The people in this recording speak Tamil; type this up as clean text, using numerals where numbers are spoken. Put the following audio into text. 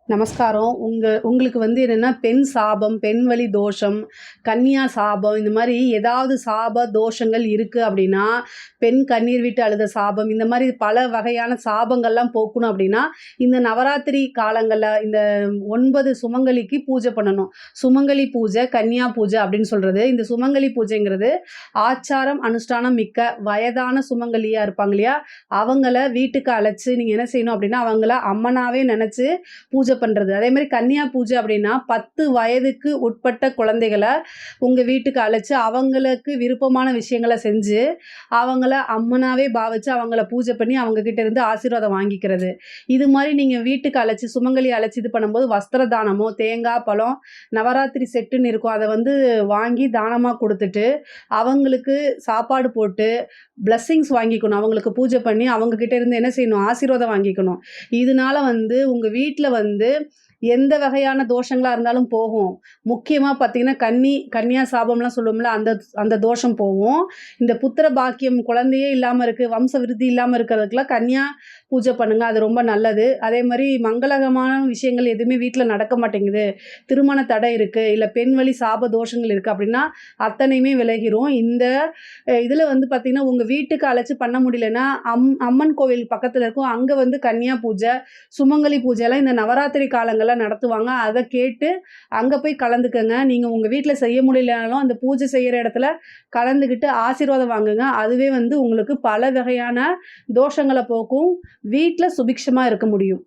நமஸ்காரம். உங்களுக்கு வந்து என்னன்னா, பெண் சாபம், பெண் வழி தோஷம், கன்னியா சாபம் இந்த மாரி ஏதாவது சாப தோஷங்கள் இருக்கு அப்டின்னா, பெண் கண்ணீர் விட்டு அழுத சாபம், இந்த மாரி பல வகையான சாபங்கள்லாம் போக்கணும் அப்டின்னா, இந்த நவராத்திரி காலங்கள்ல இந்த 9 சுமங்கலிக்கு பூஜை பண்ணணும். சுமங்கலி பூஜை, கன்னியா பூஜை அப்டின்னு சொல்றது. இந்த சுமங்கலி பூஜைங்கிறது ஆச்சாரம், அனுஷ்டானம் மிக்க வயதான சுமங்கலியா இருப்பாங்க இல்லையா? அவங்கள வீட்டுக்கு அழைச்சு நீங்க என்ன செய்யணும் அப்டின்னா, அவங்கள அம்மனாவே நெனச்சு பூஜை பண்றது. அதே மாரி கன்னியா பூஜை அப்படின்னா 10 வயதுக்கு உட்பட்ட குழந்தைகள உங்க வீட்டுக்கு அழைச்சு, அவங்களுக்கு விருப்பமான விஷயங்கள செஞ்சு, அவங்கள அம்மனாவே பாவிச்சு, அவங்கள பூஜை பண்ணி, அவங்க கிட்ட இருந்து ஆசீர்வாதம் வாங்கிக்கிறது. இது மாரி நீங்க வீட்டுக்கு அழைச்சு, சுமங்கலி அழைச்சு இது பண்ணும்போது, வஸ்திர தானமோ, தேங்காய், பழம், நவராத்திரி செட்டுன்னு இருக்கும். அத வந்து வாங்கி தானமா குடுத்துட்டு, அவங்களுக்கு சாப்பாடு போட்டு, பிளெஸ்ஸிங்ஸ் வாங்கிக்கணும். அவங்களுக்கு பூஜை பண்ணி, அவங்க கிட்ட இருந்து என்ன செய்யணும்? ஆசீர்வாதம் வாங்கிக்கணும். இதனால வந்து உங்க வீட்ல வந்து எந்த வகையான தோஷங்களா இருந்தாலும் போகும். முக்கியமா பார்த்தீங்கன்னா, கன்னியா சாபம்லாம் சொல்லுவோம்ல, அந்த அந்த தோஷம் போகும். இந்த புத்திர பாக்கியம் குழந்தையே இல்லாம இருக்கு, வம்ச விருத்தி இல்லாம இருக்கிறதுக்குலாம் கன்னியா பூஜை பண்ணுங்க. அது ரொம்ப நல்லது. அதே மாரி மங்களகரமான விஷயங்கள் எதுவுமே வீட்ல நடக்க மாட்டேங்குது. திருமண தடை இருக்கு, இல்ல பெண் வழி சாப தோஷங்கள் இருக்கு அப்படின்னா, அத்தனையுமே விலகிரும். இந்த இதில வந்து பார்த்தீங்கன்னா, உங்க வீட்டுக்கு அழைச்சு பண்ண முடியலன்னா, அம்மன் கோவில் பக்கத்தில இருக்கும். அங்க வந்து கன்னியா பூஜை, சுமங்கலி பூஜைலாம் இந்த நவராத்திரி காலங்கள்ல நடத்துவாங்க. அத கேட்டு அங்க போய் கலந்துக்கங்க. நீங்க உங்க வீட்ல செய்ய முடியலனாலும், அந்த பூஜை செய்யற இடத்துல கலந்துக்கிட்டு ஆசீர்வாதம் வாங்குங்க. அதுவே வந்து உங்களுக்கு பல வகையான தோஷங்கள போக்கும். வீட்ல சுபிக்ஷமா இருக்க முடியும்.